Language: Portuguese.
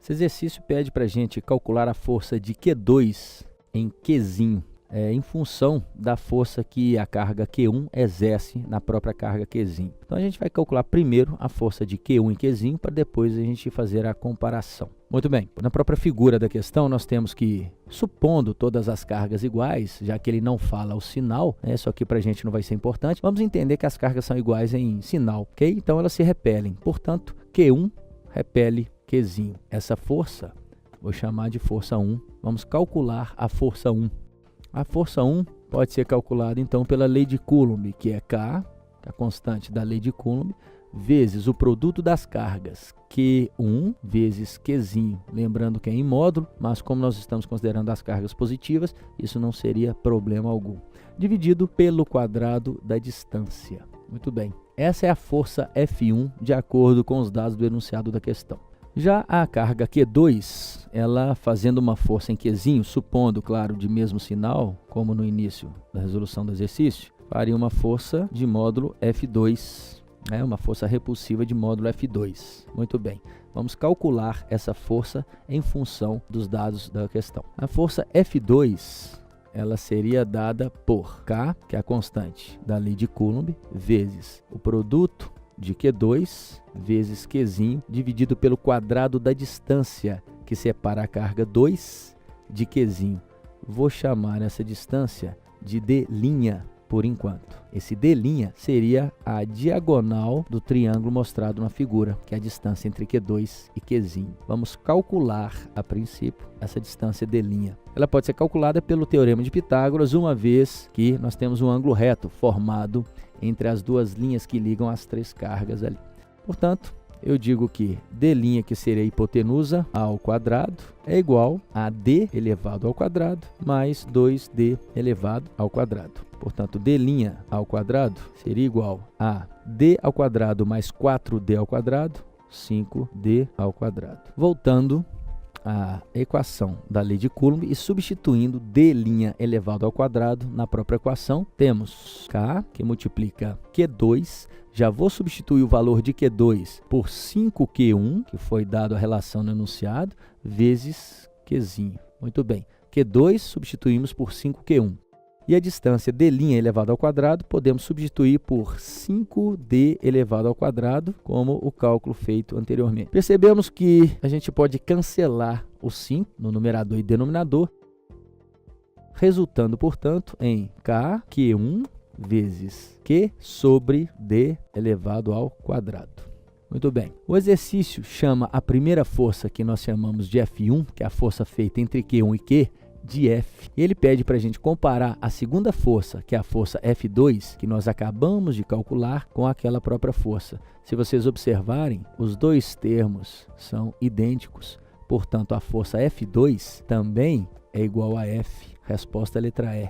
Esse exercício pede para a gente calcular a força de Q2 em Qzinho, em função da força que a carga Q1 exerce na própria carga Qzinho. Então a gente vai calcular primeiro a força de Q1 em Qzinho para depois a gente fazer a comparação. Muito bem, na própria figura da questão nós temos que, supondo todas as cargas iguais, já que ele não fala o sinal, isso aqui para a gente não vai ser importante, vamos entender que as cargas são iguais em sinal, ok? Então elas se repelem, portanto Q1 repele Qzinho. Essa força, vou chamar de força 1, vamos calcular a força 1. A força 1 pode ser calculada então pela lei de Coulomb, que é K, a constante da lei de Coulomb, vezes o produto das cargas Q1 vezes Qzinho, lembrando que é em módulo, mas como nós estamos considerando as cargas positivas, isso não seria problema algum, dividido pelo quadrado da distância. Muito bem, essa é a força F1 de acordo com os dados do enunciado da questão. Já a carga Q2, ela fazendo uma força em Qzinho, supondo, claro, de mesmo sinal, como no início da resolução do exercício, faria uma força de módulo F2, uma força repulsiva de módulo F2. Muito bem, vamos calcular essa força em função dos dados da questão. A força F2, ela seria dada por K, que é a constante da lei de Coulomb, vezes o produto de Q2 vezes Qzinho, dividido pelo quadrado da distância que separa a carga 2 de Qzinho. Vou chamar essa distância de D' por enquanto. Esse D' seria a diagonal do triângulo mostrado na figura, que é a distância entre Q2 e Qzinho. Vamos calcular, a princípio, essa distância D'. Ela pode ser calculada pelo teorema de Pitágoras, uma vez que nós temos um ângulo reto formado entre as duas linhas que ligam as três cargas ali. Portanto, eu digo que D', que seria a hipotenusa ao quadrado, é igual a D elevado ao quadrado mais 2D elevado ao quadrado. Portanto, D' ao quadrado seria igual a D ao quadrado mais 4D ao quadrado, 5D ao quadrado. Voltando à equação da lei de Coulomb e substituindo D' elevado ao quadrado na própria equação, temos K, que multiplica Q2. Já vou substituir o valor de Q2 por 5Q1, que foi dado a relação no enunciado, vezes Qzinho. Muito bem, Q2 substituímos por 5Q1. E a distância D' elevado ao quadrado podemos substituir por 5D elevado ao quadrado, como o cálculo feito anteriormente. Percebemos que a gente pode cancelar o 5 no numerador e denominador, resultando, portanto, em K, Q1 vezes Q sobre D elevado ao quadrado. Muito bem. O exercício chama a primeira força, que nós chamamos de F1, que é a força feita entre Q1 e Q, de F. Ele pede para a gente comparar a segunda força, que é a força F2, que nós acabamos de calcular, com aquela própria força. Se vocês observarem, os dois termos são idênticos. Portanto, a força F2 também é igual a F. Resposta letra E.